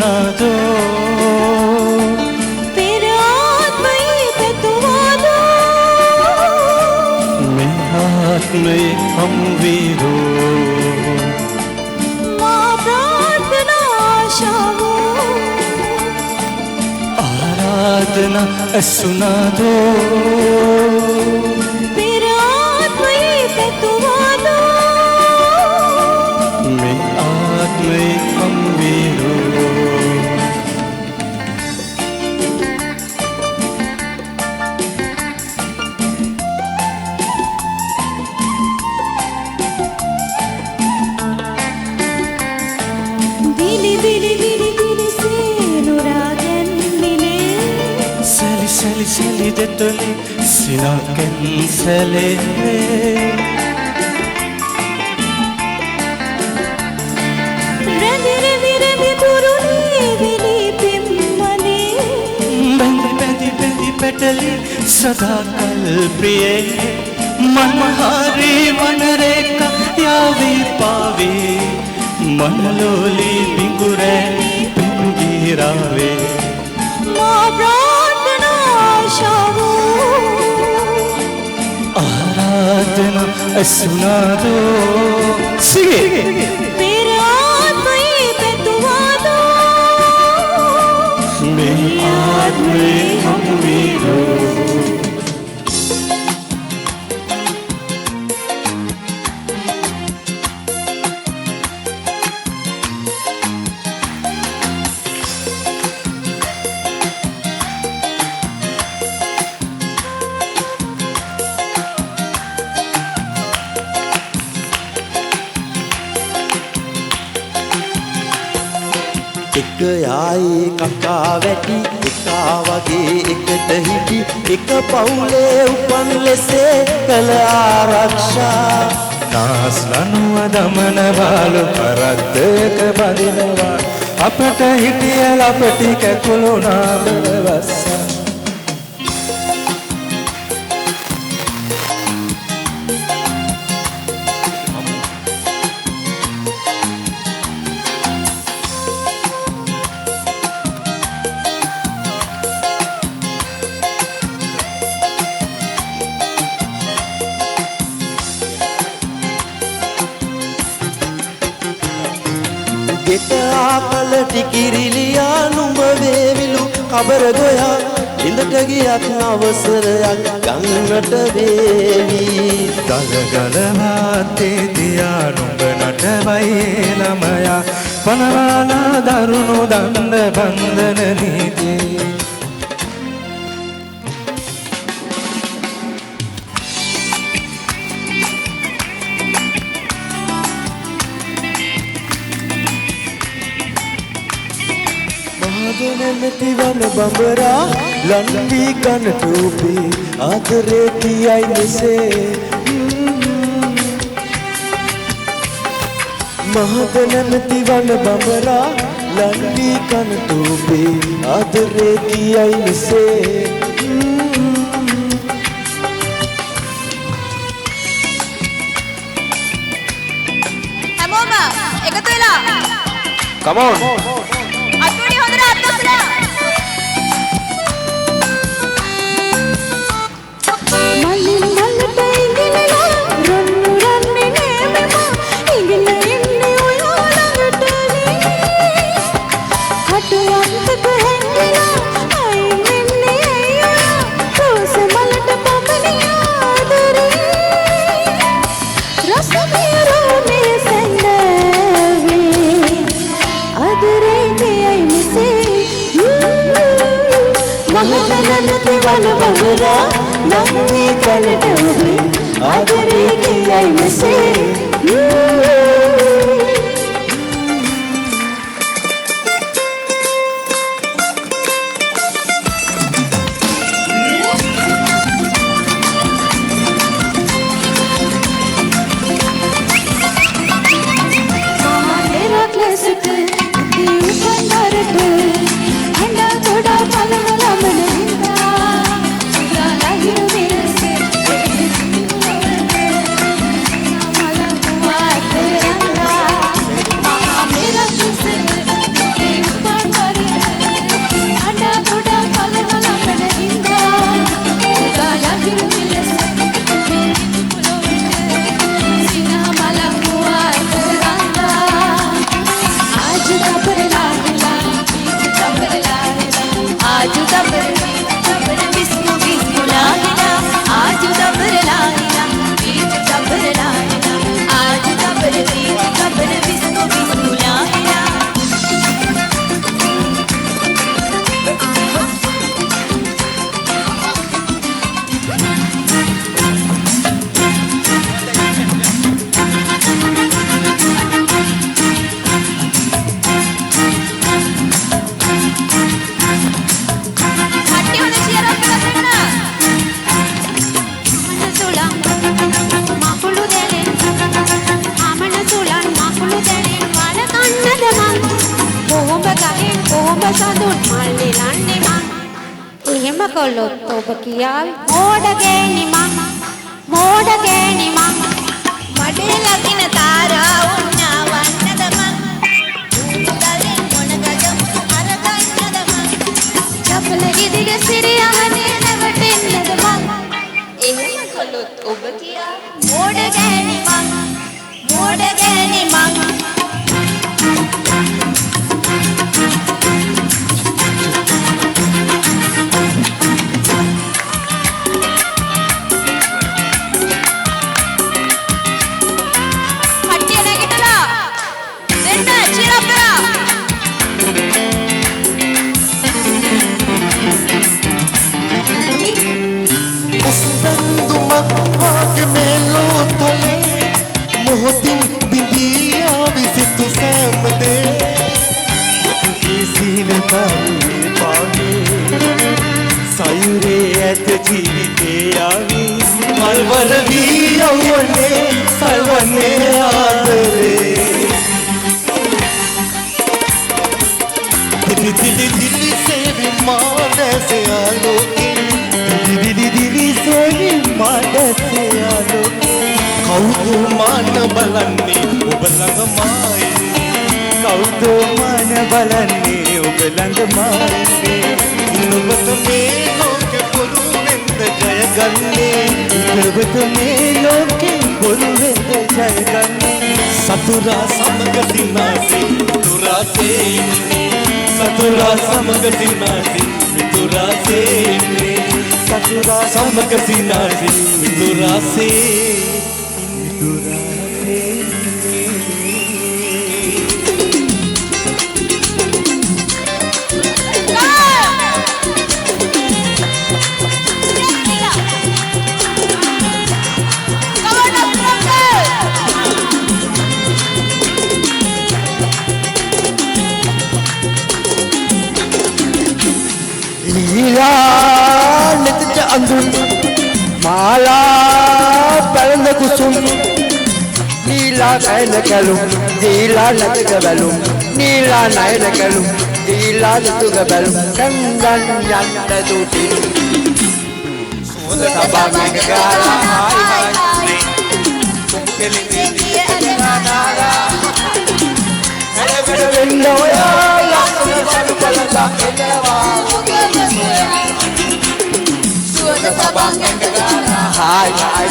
सुना दो फिर आत्मई पे तुवादो मैं आत्मई हम वीरो माँ प्रार्थना आशाओ आराधना सुना दो फिर आत्मई पे तुवादो मैं आत्मई हम वीरो दिली दिली दिली दिली से नुरागन मिले सली सली सली देतली सिनाकेन सले रवि रवि रवि पुरुली विली पिम्मने बंदी बंदी बंदी पेटली सदा कल प्रिय मनहारी मनरेका यावी पावे मनलोली बिंगुरे बिंगीरावे माँ प्रार्थना आशाओ आराधना सुना दो सिगे फिर आत्मई पे तुवादो मैं आत्मई हम वीरो එක යායේ කකා වැටි එකා වගේ එකට හිටි එක පවුලේ උපන් ලෙසේ කළ ආරක්ෂා නාස්ලනුව දමන බාලු පරද්දක බදිනවා අපට හිටිය ලපටි කැකුළු නාදවස්සා ගෙට ආකල ටිකිරිලියා නුඹ වේවිලු කබර ගොයා ඉඳට ගියත් අවසරයක් ගන්නට වේවි ගලගලවාතේ තියා නුඹ නටවයි ළමයා පනවාලා දරුණු දණ්ඩ බන්ධන නීති නැති වන බඹරා ලන්වී කන ටූපි ආදරේ කියයි මෙසේ මහද නැති වන බඹරා ලන්වී කන ටූපි ආදරේ කියයි මෙසේ හැමෝම එකතු වෙලා come on අතුණි හොඳට අත්දැකලා මල්ලින් මල්ලට ඉංගිනලා රොන්නු රන්නේ නෑමම ඉංගින ඉන්නේ ඔයා ළඟටනේ කටුවන්තක හැංගිලා අයින් වෙන්නේ අයියා රෝස මලට පමණිය ආදරේ රසමිය රෝමේ සැන්දවේ ආදරේ කියයි මෙසේ මහදනනති වන බඹරා නම්වී කලට ඔබේ ආදරේ කියයි මෙසේ සඳුන් මල්ලි ලන්නේ මං එහෙම කළොත් ඔබ කියාවි මෝඩ ගෑණි මං මෝඩ ගෑණි මං මඩේ ලකින තාරා උන්නවන්නද මං උඩලින් මොන ගජමුණු අරගන්නද මං චපල ගිදිග සිරියහනේ නැවටෙන්නද මං එහෙම කළොත් ඔබ කියාවි මෝඩ ගෑණි මං මෝඩ ගෑණි මං मोहतिन बिंदिया विसित सैमदे किसी ने तारे पागे सायुरे ऐत जीविते आवी मलवर भी यौवने सर्वने आदरे दिली से विमान से आलोके दिली से विमान से आलोके කවුද මාන බලන්නේ ඔබ ළඟමයි කවුද මාන බලන්නේ ඔබ ළඟමයි ඔබට මේ ලෝකෙ පොරු වෙන්න ජයගන්නේ ඔබට මේ ලෝකෙ පොරු වෙන්න ජයගන්නේ සතුරා සමග සිනාසී මිතුරාසේ සතුරා සමග සිනාසී මිතුරාසේ සතුරා සමග සිනාසී මිතුරාසේ लीला नित अंदुन माला पलंद कुसुम नीला नयन कलुम नीला नत गबलुम नीला नयन कलुम नीला नत गबलुम कंगन यंत दुटी सोद तबांग गाला हाय हाय कुमकेली दी अजनानारा अरे बड़ विंडो या लक्ष्मी बल बलदा केवा सोद तबांग गाला हाय हाय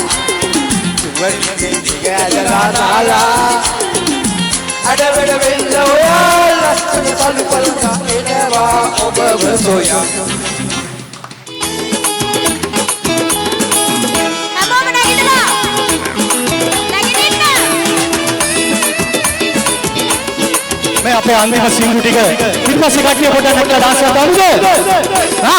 Gala ada beda beda ya lastnya palu palu tak edawa oba bersoya. Apa mana kita lah? Lagi kita. मैं आपे अंतिम सीन ड्यूटी का कितना सिखाती है बोटा नटका डांस करता हूँ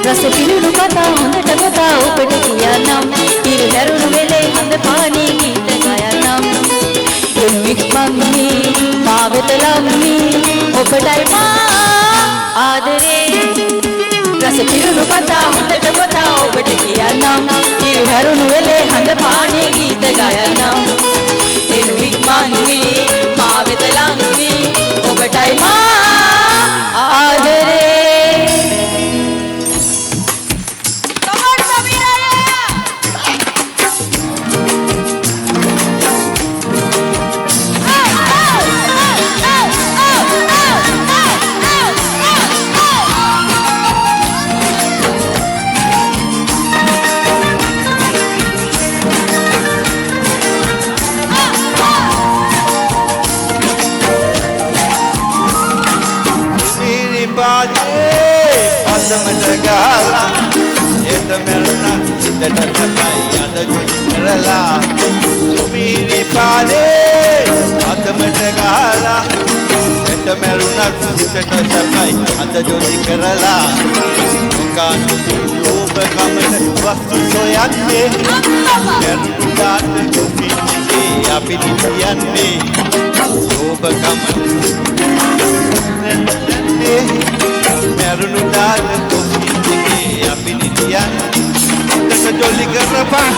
रस पिलु कथा हंदट कथा उपट किया नाम तीर दरुण वेले हंद पानी गीत गाया नाम दुनिक मंगी पावत लम्मी उपटाई मा आदरे रस पिलु कथा हंदट कथा उपट किया नाम तीर दरुण वेले हंद पानी गीत गाया नाम दुनिक मंगी पावत लम्मी उपटाई मा आदरे Segala itu melna kita terkai ada jualan sumini pade atau segala itu melna kita terkai ada jualan bukan lupa kamu waktu soyatnya dan අපි නිතියන්නේ ලෝභකම මරුණු දාන කොහේ අපි නිතියන්නේ දස ජොලි කරපන්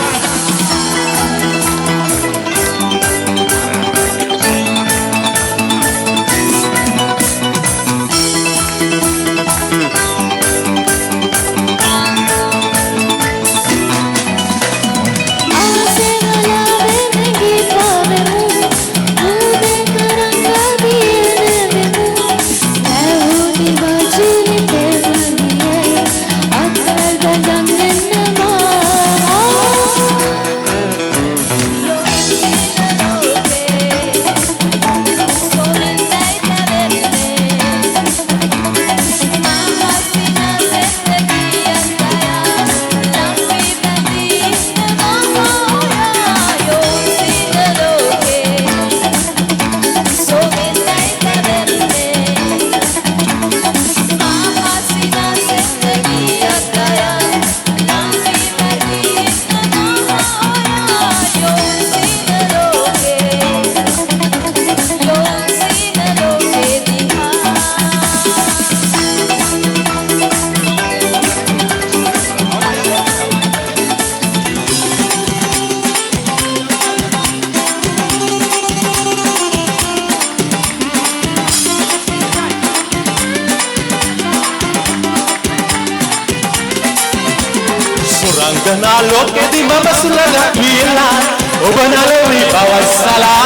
රංගනා ලෝකෙදි මම සුලඟ කියලා ඔබ නලවි බවස්සලා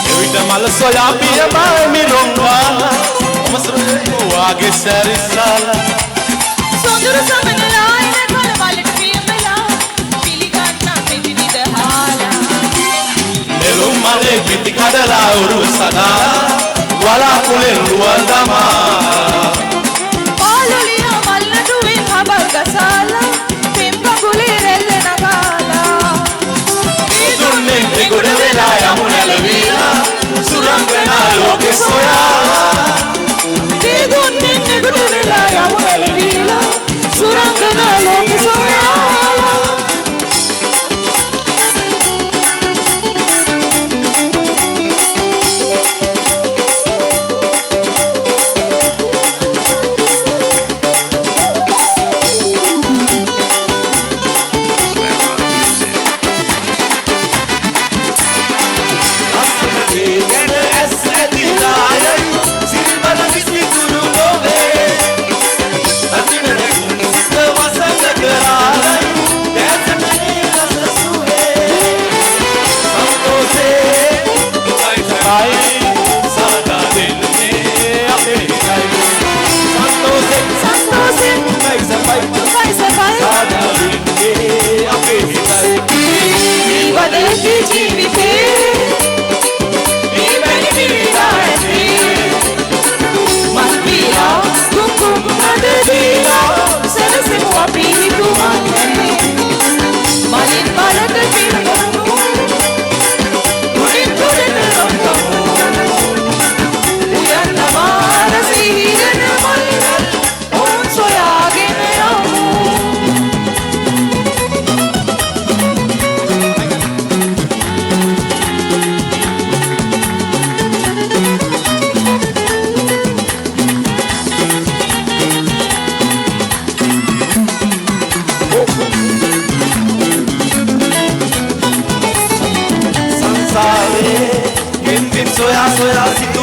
එවිට මල සොයා පිය මිරොන්වා මසරුවේ වාගේ සැරිසලා සොඳුරු සමනලා එන කලවලට පියමලා පිළිගන්න මෙදිනිද හාලා නෙළුම් මලේ පිටි කඩලා උරු සදා වලාකුලෙන් රුවන් දමා පාලුලියා මල්ලඩුවේ හබල් ගසාලා පෙම්පගුලේ රැල්ල නගාලා මේ දුන්නේ දෙගොඩ වෙලා යමු නැලවිලා සුරංගනා ලෝකෙ සොයා මේ දුන්නේ දෙගොඩ වෙලා යමු නැලවිලා සුරංගනා ලෝකෙ සොයා soya